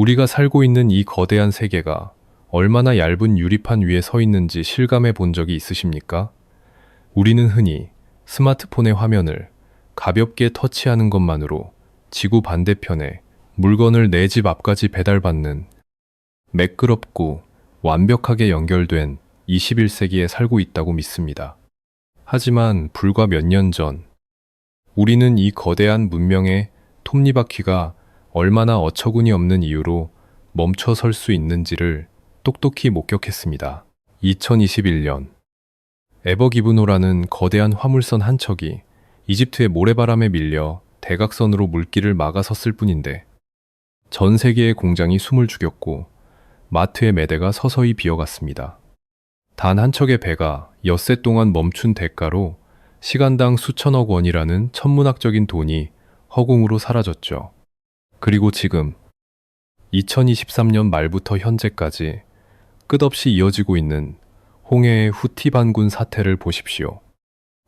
우리가 살고 있는 이 거대한 세계가 얼마나 얇은 유리판 위에 서 있는지 실감해 본 적이 있으십니까? 우리는 흔히 스마트폰의 화면을 가볍게 터치하는 것만으로 지구 반대편에 물건을 내 집 앞까지 배달받는 매끄럽고 완벽하게 연결된 21세기에 살고 있다고 믿습니다. 하지만 불과 몇 년 전, 우리는 이 거대한 문명의 톱니바퀴가 얼마나 어처구니 없는 이유로 멈춰 설 수 있는지를 똑똑히 목격했습니다. 2021년, 에버기브노라는 거대한 화물선 한 척이 이집트의 모래바람에 밀려 대각선으로 물길을 막아섰을 뿐인데 전 세계의 공장이 숨을 죽였고 마트의 매대가 서서히 비어갔습니다. 단 한 척의 배가 엿새 동안 멈춘 대가로 시간당 수천억 원이라는 천문학적인 돈이 허공으로 사라졌죠. 그리고 지금 2023년 말부터 현재까지 끝없이 이어지고 있는 홍해의 후티 반군 사태를 보십시오.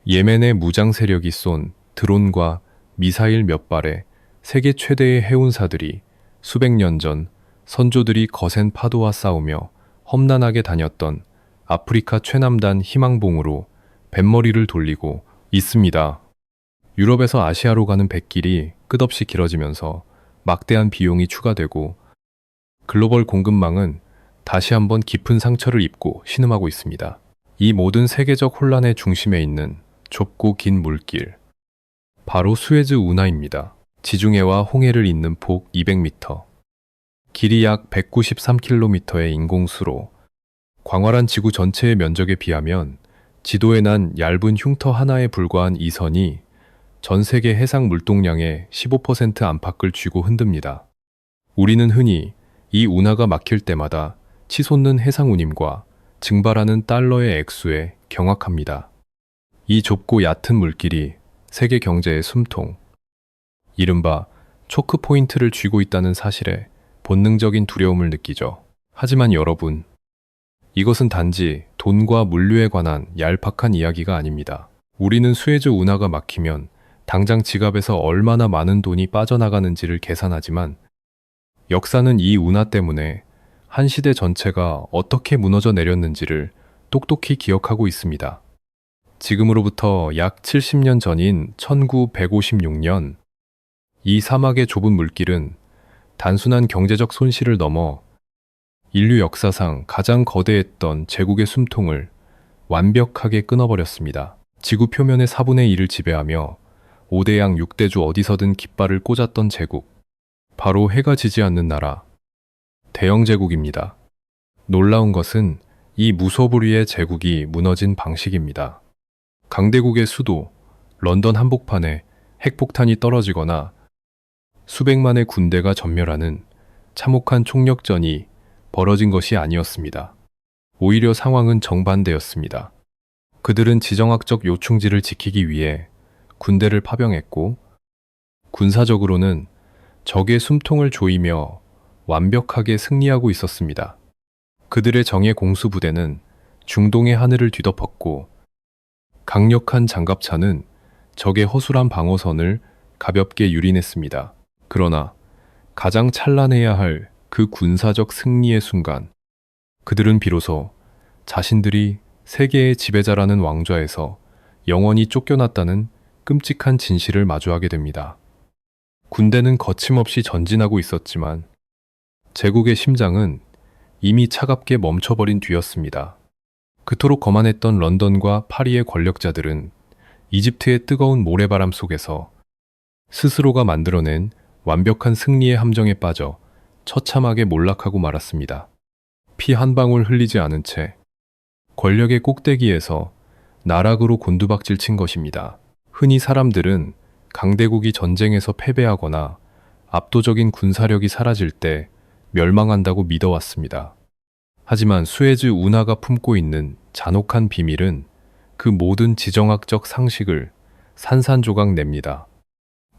예멘의 무장 세력이 쏜 드론과 미사일 몇 발에 세계 최대의 해운사들이 수백 년 전 선조들이 거센 파도와 싸우며 험난하게 다녔던 아프리카 최남단 희망봉으로 뱃머리를 돌리고 있습니다. 유럽에서 아시아로 가는 백길이 끝없이 길어지면서 막대한 비용이 추가되고 글로벌 공급망은 다시 한번 깊은 상처를 입고 신음하고 있습니다. 이 모든 세계적 혼란의 중심에 있는 좁고 긴 물길, 바로 수에즈 운하입니다. 지중해와 홍해를 잇는 폭 200m, 길이 약 193km의 인공수로 광활한 지구 전체의 면적에 비하면 지도에 난 얇은 흉터 하나에 불과한 이 선이 전 세계 해상 물동량의 15% 안팎을 쥐고 흔듭니다. 우리는 흔히 이 운하가 막힐 때마다 치솟는 해상 운임과 증발하는 달러의 액수에 경악합니다. 이 좁고 얕은 물길이 세계 경제의 숨통, 이른바 초크 포인트를 쥐고 있다는 사실에 본능적인 두려움을 느끼죠. 하지만 여러분, 이것은 단지 돈과 물류에 관한 얄팍한 이야기가 아닙니다. 우리는 수에즈 운하가 막히면 당장 지갑에서 얼마나 많은 돈이 빠져나가는지를 계산하지만 역사는 이 운하 때문에 한 시대 전체가 어떻게 무너져 내렸는지를 똑똑히 기억하고 있습니다. 지금으로부터 약 70년 전인 1956년, 이 사막의 좁은 물길은 단순한 경제적 손실을 넘어 인류 역사상 가장 거대했던 제국의 숨통을 완벽하게 끊어버렸습니다. 지구 표면의 4분의 1을 지배하며 5대양 6대주 어디서든 깃발을 꽂았던 제국, 바로 해가 지지 않는 나라, 대영 제국입니다. 놀라운 것은 이 무소불위의 제국이 무너진 방식입니다. 강대국의 수도, 런던 한복판에 핵폭탄이 떨어지거나 수백만의 군대가 전멸하는 참혹한 총력전이 벌어진 것이 아니었습니다. 오히려 상황은 정반대였습니다. 그들은 지정학적 요충지를 지키기 위해 군대를 파병했고 군사적으로는 적의 숨통을 조이며 완벽하게 승리하고 있었습니다. 그들의 정예 공수부대는 중동의 하늘을 뒤덮었고 강력한 장갑차는 적의 허술한 방어선을 가볍게 유린했습니다. 그러나 가장 찬란해야 할 그 군사적 승리의 순간, 그들은 비로소 자신들이 세계의 지배자라는 왕좌에서 영원히 쫓겨났다는 끔찍한 진실을 마주하게 됩니다. 군대는 거침없이 전진하고 있었지만 제국의 심장은 이미 차갑게 멈춰버린 뒤였습니다. 그토록 거만했던 런던과 파리의 권력자들은 이집트의 뜨거운 모래바람 속에서 스스로가 만들어낸 완벽한 승리의 함정에 빠져 처참하게 몰락하고 말았습니다. 피 한 방울 흘리지 않은 채 권력의 꼭대기에서 나락으로 곤두박질 친 것입니다. 흔히 사람들은 강대국이 전쟁에서 패배하거나 압도적인 군사력이 사라질 때 멸망한다고 믿어왔습니다. 하지만 수에즈 운하가 품고 있는 잔혹한 비밀은 그 모든 지정학적 상식을 산산조각 냅니다.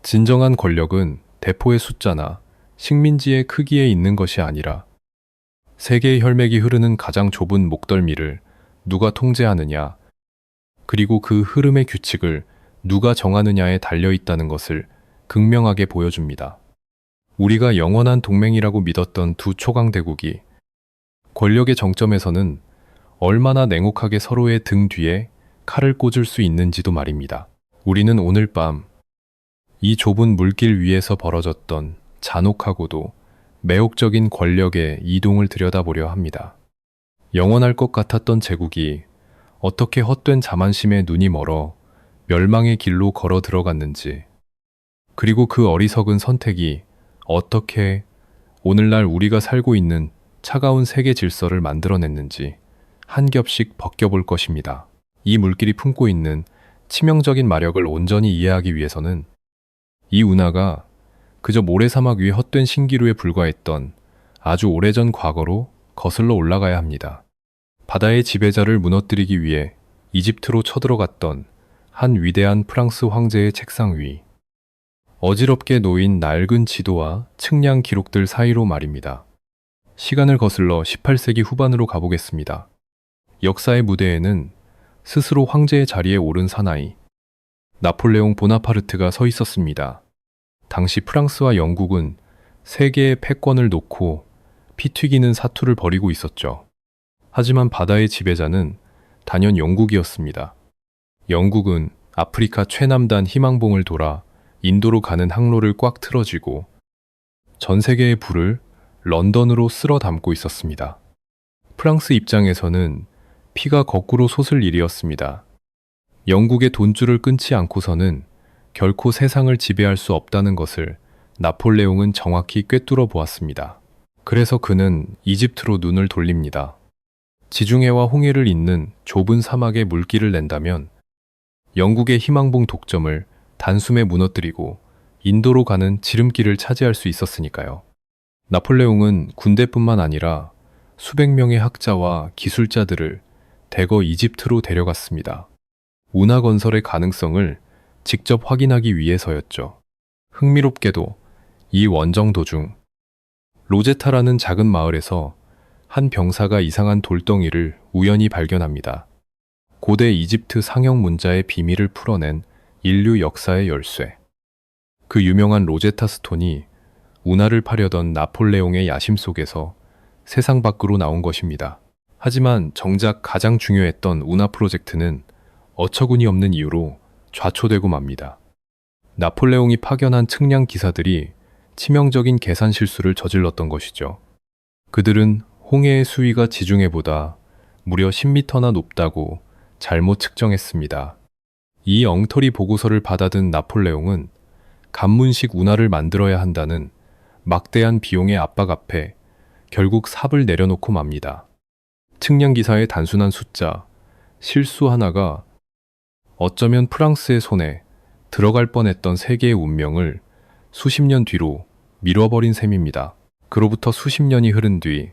진정한 권력은 대포의 숫자나 식민지의 크기에 있는 것이 아니라 세계의 혈맥이 흐르는 가장 좁은 목덜미를 누가 통제하느냐, 그리고 그 흐름의 규칙을 누가 정하느냐에 달려 있다는 것을 극명하게 보여줍니다. 우리가 영원한 동맹이라고 믿었던 두 초강대국이 권력의 정점에서는 얼마나 냉혹하게 서로의 등 뒤에 칼을 꽂을 수 있는지도 말입니다. 우리는 오늘 밤 이 좁은 물길 위에서 벌어졌던 잔혹하고도 매혹적인 권력의 이동을 들여다보려 합니다. 영원할 것 같았던 제국이 어떻게 헛된 자만심에 눈이 멀어 멸망의 길로 걸어 들어갔는지, 그리고 그 어리석은 선택이 어떻게 오늘날 우리가 살고 있는 차가운 세계 질서를 만들어냈는지 한 겹씩 벗겨볼 것입니다. 이 물길이 품고 있는 치명적인 마력을 온전히 이해하기 위해서는 이 운하가 그저 모래사막 위의 헛된 신기루에 불과했던 아주 오래전 과거로 거슬러 올라가야 합니다. 바다의 지배자를 무너뜨리기 위해 이집트로 쳐들어갔던 한 위대한 프랑스 황제의 책상 위, 어지럽게 놓인 낡은 지도와 측량 기록들 사이로 말입니다. 시간을 거슬러 18세기 후반으로 가보겠습니다. 역사의 무대에는 스스로 황제의 자리에 오른 사나이 나폴레옹 보나파르트가 서 있었습니다. 당시 프랑스와 영국은 세계의 패권을 놓고 피 튀기는 사투를 벌이고 있었죠. 하지만 바다의 지배자는 단연 영국이었습니다. 영국은 아프리카 최남단 희망봉을 돌아 인도로 가는 항로를 꽉 틀어쥐고 전 세계의 불을 런던으로 쓸어 담고 있었습니다. 프랑스 입장에서는 피가 거꾸로 솟을 일이었습니다. 영국의 돈줄을 끊지 않고서는 결코 세상을 지배할 수 없다는 것을 나폴레옹은 정확히 꿰뚫어 보았습니다. 그래서 그는 이집트로 눈을 돌립니다. 지중해와 홍해를 잇는 좁은 사막에 물길을 낸다면 영국의 희망봉 독점을 단숨에 무너뜨리고 인도로 가는 지름길을 차지할 수 있었으니까요. 나폴레옹은 군대뿐만 아니라 수백 명의 학자와 기술자들을 대거 이집트로 데려갔습니다. 운하 건설의 가능성을 직접 확인하기 위해서였죠. 흥미롭게도 이 원정 도중 로제타라는 작은 마을에서 한 병사가 이상한 돌덩이를 우연히 발견합니다. 고대 이집트 상형 문자의 비밀을 풀어낸 인류 역사의 열쇠. 그 유명한 로제타 스톤이 운하를 파려던 나폴레옹의 야심 속에서 세상 밖으로 나온 것입니다. 하지만 정작 가장 중요했던 운하 프로젝트는 어처구니 없는 이유로 좌초되고 맙니다. 나폴레옹이 파견한 측량 기사들이 치명적인 계산 실수를 저질렀던 것이죠. 그들은 홍해의 수위가 지중해보다 무려 10m나 높다고 잘못 측정했습니다. 이 엉터리 보고서를 받아든 나폴레옹은 간문식 운하를 만들어야 한다는 막대한 비용의 압박 앞에 결국 삽을 내려놓고 맙니다. 측량 기사의 단순한 숫자, 실수 하나가 어쩌면 프랑스의 손에 들어갈 뻔했던 세계의 운명을 수십 년 뒤로 미뤄버린 셈입니다. 그로부터 수십 년이 흐른 뒤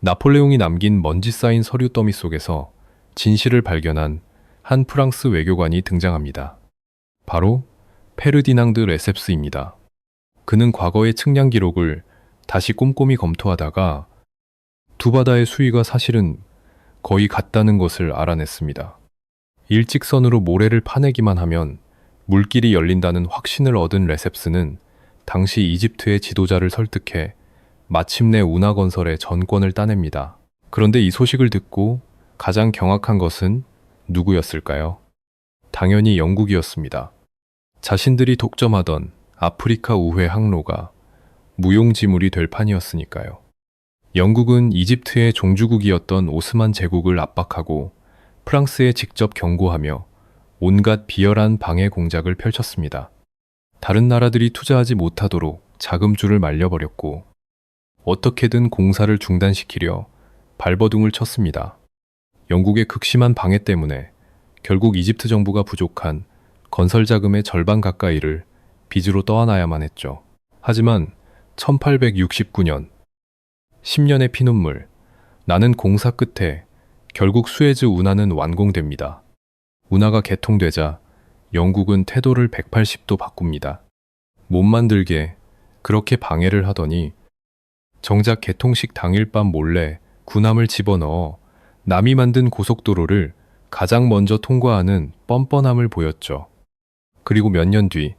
나폴레옹이 남긴 먼지 쌓인 서류 더미 속에서 진실을 발견한 한 프랑스 외교관이 등장합니다. 바로 페르디낭드 레셉스입니다. 그는 과거의 측량 기록을 다시 꼼꼼히 검토하다가 두 바다의 수위가 사실은 거의 같다는 것을 알아냈습니다. 일직선으로 모래를 파내기만 하면 물길이 열린다는 확신을 얻은 레셉스는 당시 이집트의 지도자를 설득해 마침내 운하 건설의 전권을 따냅니다. 그런데 이 소식을 듣고 가장 경악한 것은 누구였을까요? 당연히 영국이었습니다. 자신들이 독점하던 아프리카 우회 항로가 무용지물이 될 판이었으니까요. 영국은 이집트의 종주국이었던 오스만 제국을 압박하고 프랑스에 직접 경고하며 온갖 비열한 방해 공작을 펼쳤습니다. 다른 나라들이 투자하지 못하도록 자금줄을 말려버렸고 어떻게든 공사를 중단시키려 발버둥을 쳤습니다. 영국의 극심한 방해 때문에 결국 이집트 정부가 부족한 건설 자금의 절반 가까이를 빚으로 떠안아야만 했죠. 하지만 1869년 10년의 피눈물, 나는 공사 끝에 결국 수에즈 운하는 완공됩니다. 운하가 개통되자 영국은 태도를 180도 바꿉니다. 못 만들게 그렇게 방해를 하더니 정작 개통식 당일 밤 몰래 군함을 집어넣어 남이 만든 고속도로를 가장 먼저 통과하는 뻔뻔함을 보였죠. 그리고 몇 년 뒤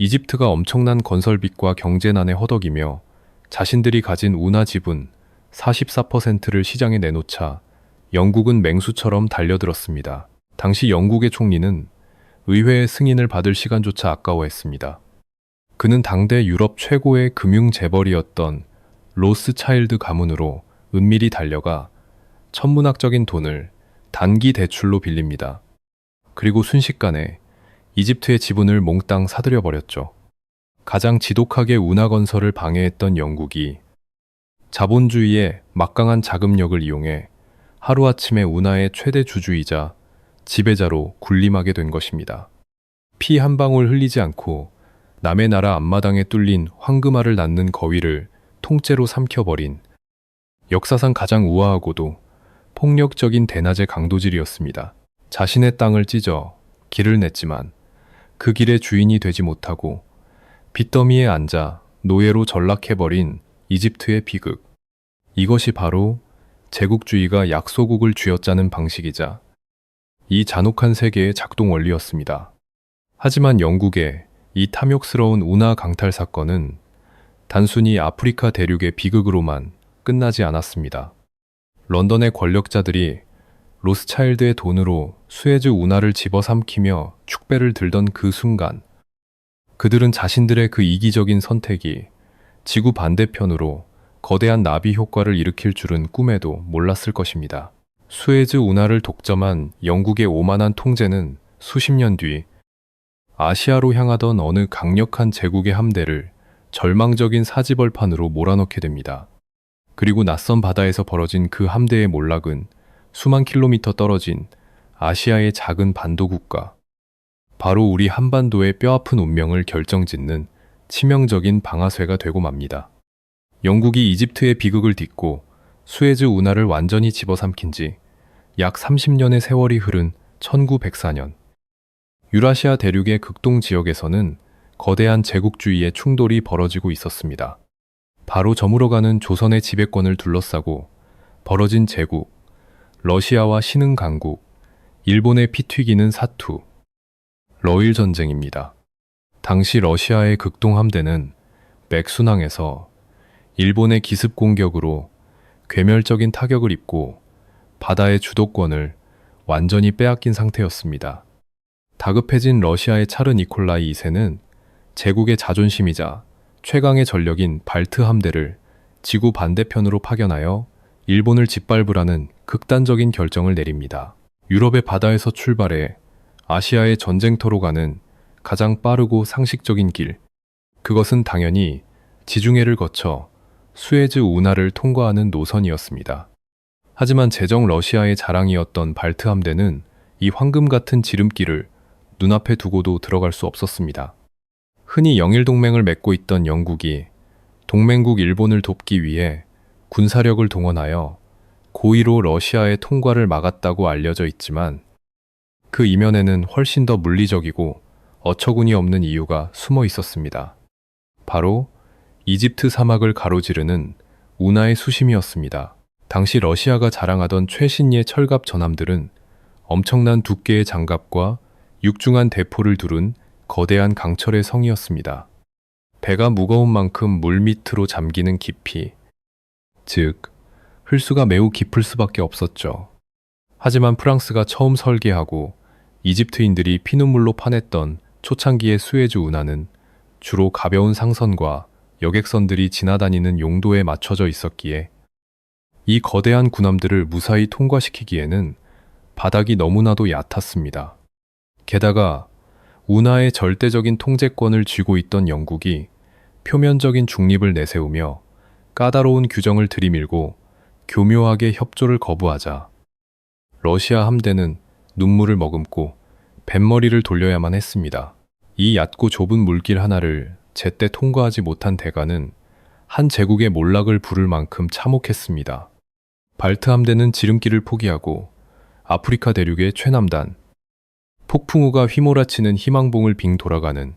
이집트가 엄청난 건설빚과 경제난에 허덕이며 자신들이 가진 운하 지분 44%를 시장에 내놓자 영국은 맹수처럼 달려들었습니다. 당시 영국의 총리는 의회의 승인을 받을 시간조차 아까워했습니다. 그는 당대 유럽 최고의 금융 재벌이었던 로스차일드 가문으로 은밀히 달려가 천문학적인 돈을 단기 대출로 빌립니다. 그리고 순식간에 이집트의 지분을 몽땅 사들여 버렸죠. 가장 지독하게 운하 건설을 방해했던 영국이 자본주의의 막강한 자금력을 이용해 하루아침에 운하의 최대 주주이자 지배자로 군림하게 된 것입니다. 피 한 방울 흘리지 않고 남의 나라 앞마당에 뚫린 황금알을 낳는 거위를 통째로 삼켜버린 역사상 가장 우아하고도 폭력적인 대낮의 강도질이었습니다. 자신의 땅을 찢어 길을 냈지만 그 길의 주인이 되지 못하고 빚더미에 앉아 노예로 전락해버린 이집트의 비극. 이것이 바로 제국주의가 약소국을 쥐어짜는 방식이자 이 잔혹한 세계의 작동 원리였습니다. 하지만 영국의 이 탐욕스러운 운하 강탈 사건은 단순히 아프리카 대륙의 비극으로만 끝나지 않았습니다. 런던의 권력자들이 로스차일드의 돈으로 수에즈 운하를 집어삼키며 축배를 들던 그 순간, 그들은 자신들의 그 이기적인 선택이 지구 반대편으로 거대한 나비 효과를 일으킬 줄은 꿈에도 몰랐을 것입니다. 수에즈 운하를 독점한 영국의 오만한 통제는 수십 년 뒤 아시아로 향하던 어느 강력한 제국의 함대를 절망적인 사지벌판으로 몰아넣게 됩니다. 그리고 낯선 바다에서 벌어진 그 함대의 몰락은 수만 킬로미터 떨어진 아시아의 작은 반도 국가, 바로 우리 한반도의 뼈아픈 운명을 결정짓는 치명적인 방아쇠가 되고 맙니다. 영국이 이집트의 비극을 딛고 수에즈 운하를 완전히 집어삼킨 지 약 30년의 세월이 흐른 1904년, 유라시아 대륙의 극동 지역에서는 거대한 제국주의의 충돌이 벌어지고 있었습니다. 바로 저물어가는 조선의 지배권을 둘러싸고 벌어진 제국, 러시아와 신흥 강국, 일본의 피 튀기는 사투, 러일 전쟁입니다. 당시 러시아의 극동 함대는 맥순항에서 일본의 기습 공격으로 괴멸적인 타격을 입고 바다의 주도권을 완전히 빼앗긴 상태였습니다. 다급해진 러시아의 차르 니콜라이 2세는 제국의 자존심이자 최강의 전력인 발트 함대를 지구 반대편으로 파견하여 일본을 짓밟으라는 극단적인 결정을 내립니다. 유럽의 바다에서 출발해 아시아의 전쟁터로 가는 가장 빠르고 상식적인 길, 그것은 당연히 지중해를 거쳐 수에즈 운하를 통과하는 노선이었습니다. 하지만 제정 러시아의 자랑이었던 발트 함대는 이 황금 같은 지름길을 눈앞에 두고도 들어갈 수 없었습니다. 흔히 영일 동맹을 맺고 있던 영국이 동맹국 일본을 돕기 위해 군사력을 동원하여 고의로 러시아의 통과를 막았다고 알려져 있지만 그 이면에는 훨씬 더 물리적이고 어처구니 없는 이유가 숨어 있었습니다. 바로 이집트 사막을 가로지르는 운하의 수심이었습니다. 당시 러시아가 자랑하던 최신의 철갑 전함들은 엄청난 두께의 장갑과 육중한 대포를 두른 거대한 강철의 성이었습니다. 배가 무거운 만큼 물 밑으로 잠기는 깊이, 즉 흘수가 매우 깊을 수밖에 없었죠. 하지만 프랑스가 처음 설계하고 이집트인들이 피눈물로 파냈던 초창기의 수에즈 운하는 주로 가벼운 상선과 여객선들이 지나다니는 용도에 맞춰져 있었기에 이 거대한 군함들을 무사히 통과시키기에는 바닥이 너무나도 얕았습니다. 게다가 운하의 절대적인 통제권을 쥐고 있던 영국이 표면적인 중립을 내세우며 까다로운 규정을 들이밀고 교묘하게 협조를 거부하자 러시아 함대는 눈물을 머금고 뱃머리를 돌려야만 했습니다. 이 얕고 좁은 물길 하나를 제때 통과하지 못한 대가는 한 제국의 몰락을 부를 만큼 참혹했습니다. 발트 함대는 지름길을 포기하고 아프리카 대륙의 최남단, 폭풍우가 휘몰아치는 희망봉을 빙 돌아가는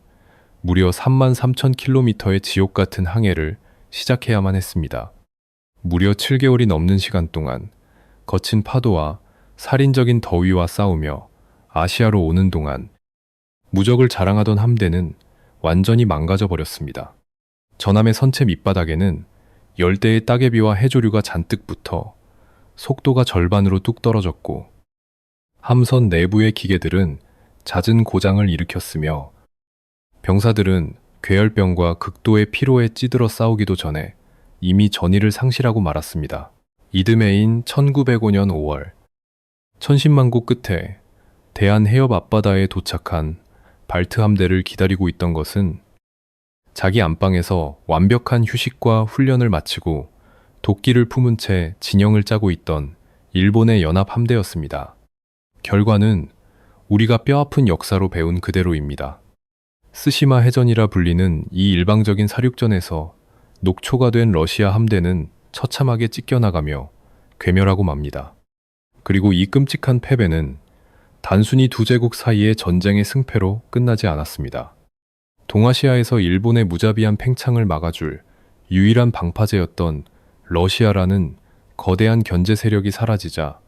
무려 33,000km의 지옥 같은 항해를 시작해야만 했습니다. 무려 7개월이 넘는 시간 동안 거친 파도와 살인적인 더위와 싸우며 아시아로 오는 동안 무적을 자랑하던 함대는 완전히 망가져 버렸습니다. 전함의 선체 밑바닥에는 열대의 따개비와 해조류가 잔뜩 붙어 속도가 절반으로 뚝 떨어졌고, 함선 내부의 기계들은 잦은 고장을 일으켰으며 병사들은 괴열병과 극도의 피로에 찌들어 싸우기도 전에 이미 전의를 상실하고 말았습니다. 이듬해인 1905년 5월, 천신만고 끝에 대한 해협 앞바다에 도착한 발트 함대를 기다리고 있던 것은 자기 안방에서 완벽한 휴식과 훈련을 마치고 도끼를 품은 채 진영을 짜고 있던 일본의 연합 함대였습니다. 결과는 우리가 뼈아픈 역사로 배운 그대로입니다. 스시마 해전이라 불리는 이 일방적인 사륙전에서 녹초가 된 러시아 함대는 처참하게 찢겨나가며 괴멸하고 맙니다. 그리고 이 끔찍한 패배는 단순히 두 제국 사이의 전쟁의 승패로 끝나지 않았습니다. 동아시아에서 일본의 무자비한 팽창을 막아줄 유일한 방파제였던 러시아라는 거대한 견제 세력이 사라지자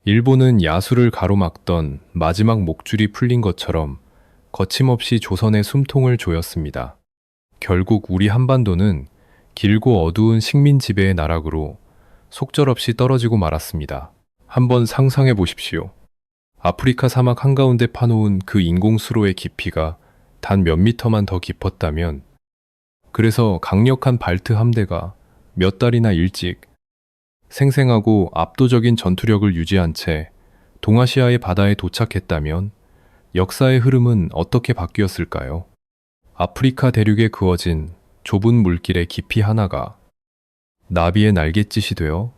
일본은 야수를 가로막던 마지막 목줄이 풀린 것처럼 거침없이 조선의 숨통을 조였습니다. 결국 우리 한반도는 길고 어두운 식민 지배의 나락으로 속절없이 떨어지고 말았습니다. 한번 상상해 보십시오. 아프리카 사막 한가운데 파놓은 그 인공수로의 깊이가 단 몇 미터만 더 깊었다면, 그래서 강력한 발트 함대가 몇 달이나 일찍 생생하고 압도적인 전투력을 유지한 채 동아시아의 바다에 도착했다면 역사의 흐름은 어떻게 바뀌었을까요? 아프리카 대륙에 그어진 좁은 물길의 깊이 하나가 나비의 날갯짓이 되어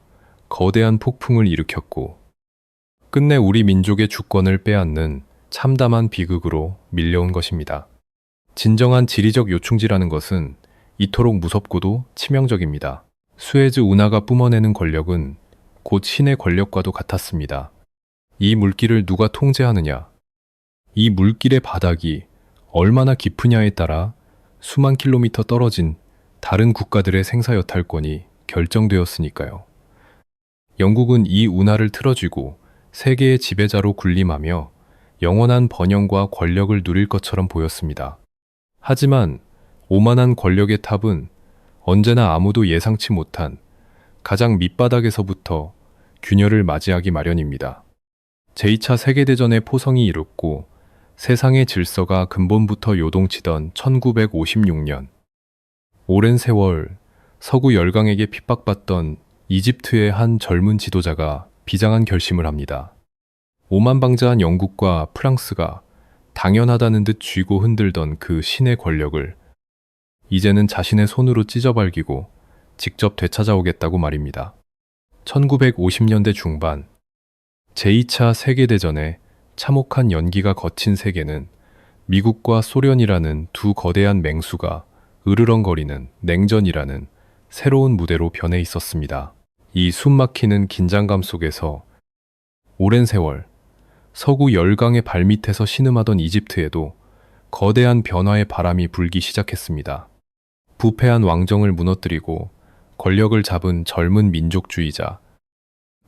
거대한 폭풍을 일으켰고, 끝내 우리 민족의 주권을 빼앗는 참담한 비극으로 밀려온 것입니다. 진정한 지리적 요충지라는 것은 이토록 무섭고도 치명적입니다. 수에즈 운하가 뿜어내는 권력은 곧 신의 권력과도 같았습니다. 이 물길을 누가 통제하느냐, 이 물길의 바닥이 얼마나 깊으냐에 따라 수만 킬로미터 떨어진 다른 국가들의 생사여탈권이 결정되었으니까요. 영국은 이 운하를 틀어쥐고 세계의 지배자로 군림하며 영원한 번영과 권력을 누릴 것처럼 보였습니다. 하지만 오만한 권력의 탑은 언제나 아무도 예상치 못한 가장 밑바닥에서부터 균열을 맞이하기 마련입니다. 제2차 세계대전의 포성이 이뤘고 세상의 질서가 근본부터 요동치던 1956년, 오랜 세월 서구 열강에게 핍박받던 이집트의 한 젊은 지도자가 비장한 결심을 합니다. 오만방자한 영국과 프랑스가 당연하다는 듯 쥐고 흔들던 그 신의 권력을 이제는 자신의 손으로 찢어발기고 직접 되찾아오겠다고 말입니다. 1950년대 중반, 제2차 세계대전의 참혹한 연기가 거친 세계는 미국과 소련이라는 두 거대한 맹수가 으르렁거리는 냉전이라는 새로운 무대로 변해 있었습니다. 이 숨막히는 긴장감 속에서 오랜 세월 서구 열강의 발밑에서 신음하던 이집트에도 거대한 변화의 바람이 불기 시작했습니다. 부패한 왕정을 무너뜨리고 권력을 잡은 젊은 민족주의자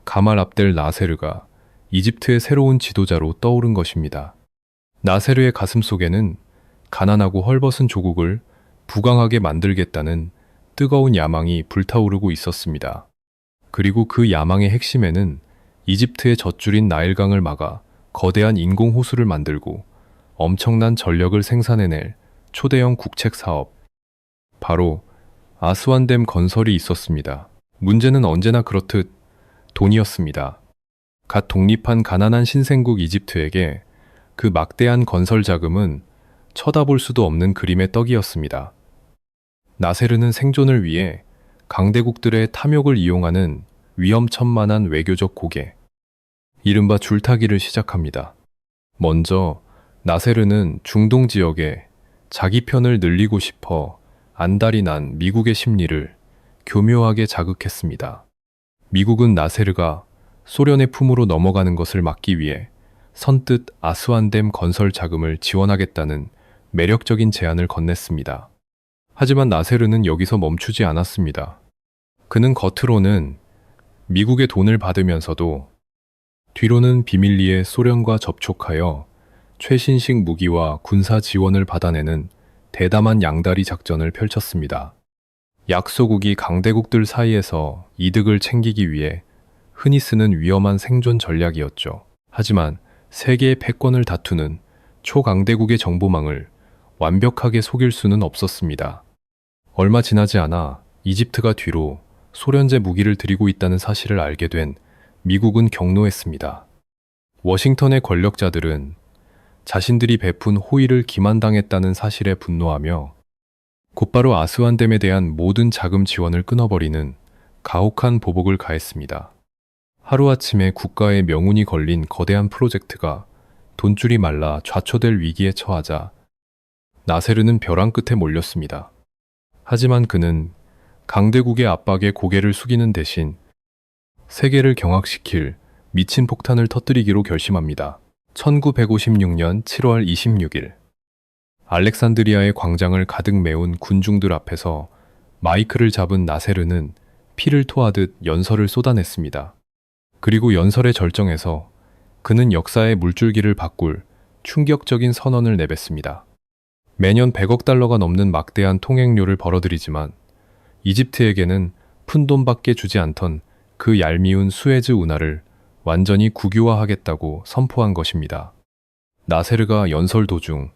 가말 압델 나세르가 이집트의 새로운 지도자로 떠오른 것입니다. 나세르의 가슴 속에는 가난하고 헐벗은 조국을 부강하게 만들겠다는 뜨거운 야망이 불타오르고 있었습니다. 그리고 그 야망의 핵심에는 이집트의 젖줄인 나일강을 막아 거대한 인공호수를 만들고 엄청난 전력을 생산해낼 초대형 국책 사업, 바로 아스완댐 건설이 있었습니다. 문제는 언제나 그렇듯 돈이었습니다. 갓 독립한 가난한 신생국 이집트에게 그 막대한 건설 자금은 쳐다볼 수도 없는 그림의 떡이었습니다. 나세르는 생존을 위해 강대국들의 탐욕을 이용하는 위험천만한 외교적 고개, 이른바 줄타기를 시작합니다. 먼저 나세르는 중동 지역에 자기 편을 늘리고 싶어 안달이 난 미국의 심리를 교묘하게 자극했습니다. 미국은 나세르가 소련의 품으로 넘어가는 것을 막기 위해 선뜻 아스완댐 건설 자금을 지원하겠다는 매력적인 제안을 건넸습니다. 하지만 나세르는 여기서 멈추지 않았습니다. 그는 겉으로는 미국의 돈을 받으면서도 뒤로는 비밀리에 소련과 접촉하여 최신식 무기와 군사 지원을 받아내는 대담한 양다리 작전을 펼쳤습니다. 약소국이 강대국들 사이에서 이득을 챙기기 위해 흔히 쓰는 위험한 생존 전략이었죠. 하지만 세계의 패권을 다투는 초강대국의 정보망을 완벽하게 속일 수는 없었습니다. 얼마 지나지 않아 이집트가 뒤로 소련제 무기를 들이고 있다는 사실을 알게 된 미국은 경노했습니다. 워싱턴의 권력자들은 자신들이 베푼 호의를 기만당했다는 사실에 분노하며 곧바로 아스완댐에 대한 모든 자금 지원을 끊어버리는 가혹한 보복을 가했습니다. 하루아침에 국가의 명운이 걸린 거대한 프로젝트가 돈줄이 말라 좌초될 위기에 처하자 나세르는 벼랑 끝에 몰렸습니다. 하지만 그는 강대국의 압박에 고개를 숙이는 대신 세계를 경악시킬 미친 폭탄을 터뜨리기로 결심합니다. 1956년 7월 26일 알렉산드리아의 광장을 가득 메운 군중들 앞에서 마이크를 잡은 나세르는 피를 토하듯 연설을 쏟아냈습니다. 그리고 연설의 절정에서 그는 역사의 물줄기를 바꿀 충격적인 선언을 내뱉습니다. 매년 100억 달러가 넘는 막대한 통행료를 벌어들이지만 이집트에게는 푼돈밖에 주지 않던 그 얄미운 수에즈 운하를 완전히 국유화하겠다고 선포한 것입니다. 나세르가 연설 도중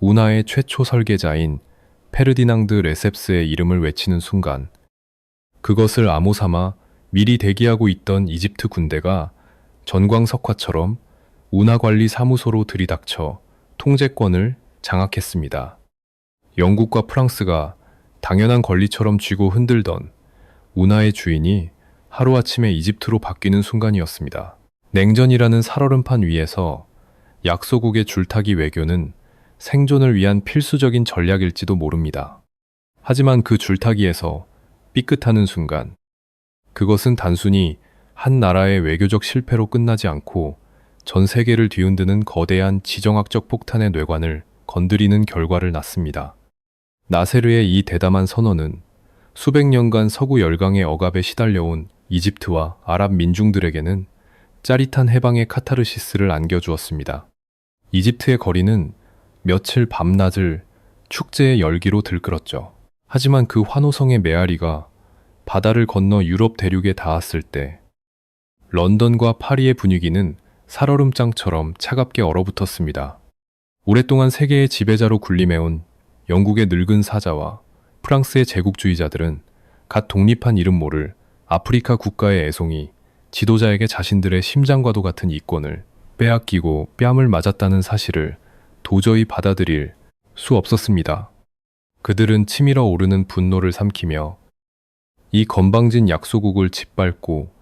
운하의 최초 설계자인 페르디낭드 레셉스의 이름을 외치는 순간 그것을 암호 삼아 미리 대기하고 있던 이집트 군대가 전광석화처럼 운하관리 사무소로 들이닥쳐 통제권을 장악했습니다. 영국과 프랑스가 당연한 권리처럼 쥐고 흔들던 운하의 주인이 하루아침에 이집트로 바뀌는 순간이었습니다. 냉전이라는 살얼음판 위에서 약소국의 줄타기 외교는 생존을 위한 필수적인 전략일지도 모릅니다. 하지만 그 줄타기에서 삐끗하는 순간 그것은 단순히 한 나라의 외교적 실패로 끝나지 않고 전 세계를 뒤흔드는 거대한 지정학적 폭탄의 뇌관을 건드리는 결과를 낳습니다. 나세르의 이 대담한 선언은 수백 년간 서구 열강의 억압에 시달려온 이집트와 아랍 민중들에게는 짜릿한 해방의 카타르시스를 안겨주었습니다. 이집트의 거리는 며칠 밤낮을 축제의 열기로 들끓었죠. 하지만 그 환호성의 메아리가 바다를 건너 유럽 대륙에 닿았을 때 런던과 파리의 분위기는 살얼음장처럼 차갑게 얼어붙었습니다. 오랫동안 세계의 지배자로 군림해온 영국의 늙은 사자와 프랑스의 제국주의자들은 갓 독립한 이름 모를 아프리카 국가의 애송이 지도자에게 자신들의 심장과도 같은 이권을 빼앗기고 뺨을 맞았다는 사실을 도저히 받아들일 수 없었습니다. 그들은 치밀어 오르는 분노를 삼키며 이 건방진 약소국을 짓밟고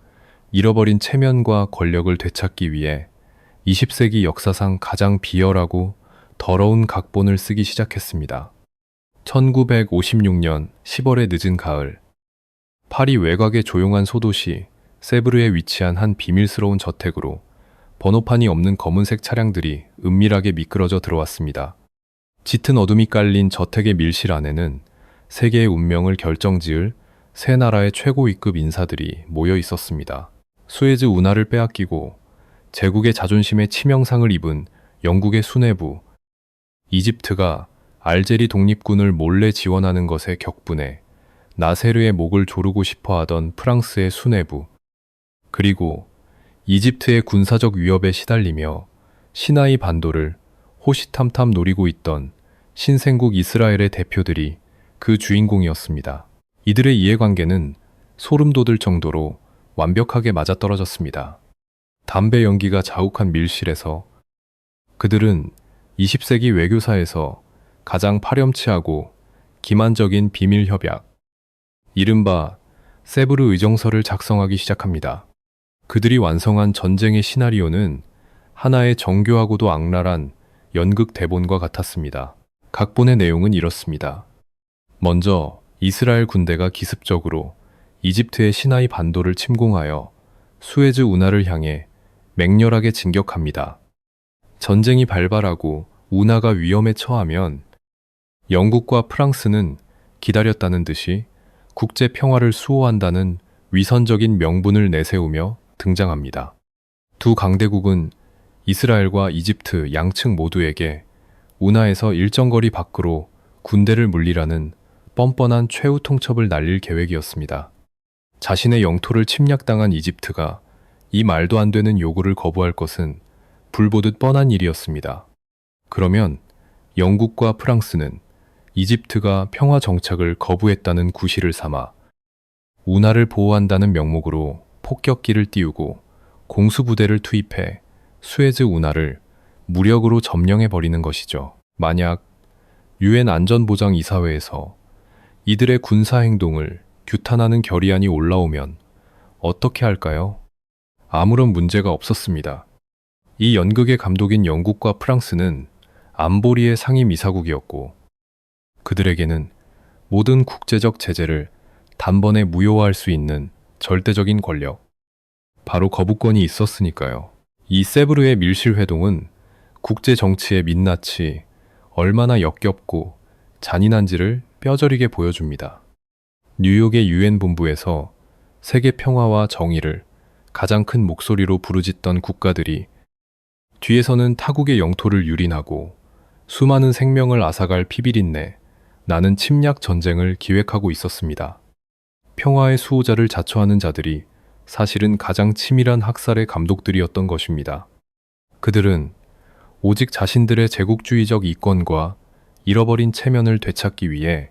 잃어버린 체면과 권력을 되찾기 위해 20세기 역사상 가장 비열하고 더러운 각본을 쓰기 시작했습니다. 1956년 10월의 늦은 가을, 파리 외곽의 조용한 소도시 세브르에 위치한 한 비밀스러운 저택으로 번호판이 없는 검은색 차량들이 은밀하게 미끄러져 들어왔습니다. 짙은 어둠이 깔린 저택의 밀실 안에는 세계의 운명을 결정지을 세 나라의 최고 위급 인사들이 모여 있었습니다. 수에즈 운하를 빼앗기고 제국의 자존심에 치명상을 입은 영국의 수뇌부, 이집트가 알제리 독립군을 몰래 지원하는 것에 격분해 나세르의 목을 조르고 싶어 하던 프랑스의 수뇌부, 그리고 이집트의 군사적 위협에 시달리며 시나이 반도를 호시탐탐 노리고 있던 신생국 이스라엘의 대표들이 그 주인공이었습니다. 이들의 이해관계는 소름 돋을 정도로 완벽하게 맞아떨어졌습니다. 담배 연기가 자욱한 밀실에서 그들은 20세기 외교사에서 가장 파렴치하고 기만적인 비밀 협약, 이른바 세브르 의정서를 작성하기 시작합니다. 그들이 완성한 전쟁의 시나리오는 하나의 정교하고도 악랄한 연극 대본과 같았습니다. 각본의 내용은 이렇습니다. 먼저 이스라엘 군대가 기습적으로 이집트의 시나이 반도를 침공하여 수에즈 운하를 향해 맹렬하게 진격합니다. 전쟁이 발발하고 운하가 위험에 처하면 영국과 프랑스는 기다렸다는 듯이 국제 평화를 수호한다는 위선적인 명분을 내세우며 등장합니다. 두 강대국은 이스라엘과 이집트 양측 모두에게 운하에서 일정 거리 밖으로 군대를 물리라는 뻔뻔한 최후 통첩을 날릴 계획이었습니다. 자신의 영토를 침략당한 이집트가 이 말도 안 되는 요구를 거부할 것은 불보듯 뻔한 일이었습니다. 그러면 영국과 프랑스는 이집트가 평화 정착을 거부했다는 구실을 삼아 운하를 보호한다는 명목으로 폭격기를 띄우고 공수부대를 투입해 수에즈 운하를 무력으로 점령해버리는 것이죠. 만약 유엔 안전보장이사회에서 이들의 군사행동을 규탄하는 결의안이 올라오면 어떻게 할까요? 아무런 문제가 없었습니다. 이 연극의 감독인 영국과 프랑스는 안보리의 상임이사국이었고 그들에게는 모든 국제적 제재를 단번에 무효화할 수 있는 절대적인 권력, 바로 거부권이 있었으니까요. 이 세브르의 밀실회동은 국제 정치의 민낯이 얼마나 역겹고 잔인한지를 뼈저리게 보여줍니다. 뉴욕의 유엔 본부에서 세계 평화와 정의를 가장 큰 목소리로 부르짖던 국가들이 뒤에서는 타국의 영토를 유린하고 수많은 생명을 앗아갈 피비린내 나는 침략 전쟁을 기획하고 있었습니다. 평화의 수호자를 자처하는 자들이 사실은 가장 치밀한 학살의 감독들이었던 것입니다. 그들은 오직 자신들의 제국주의적 이권과 잃어버린 체면을 되찾기 위해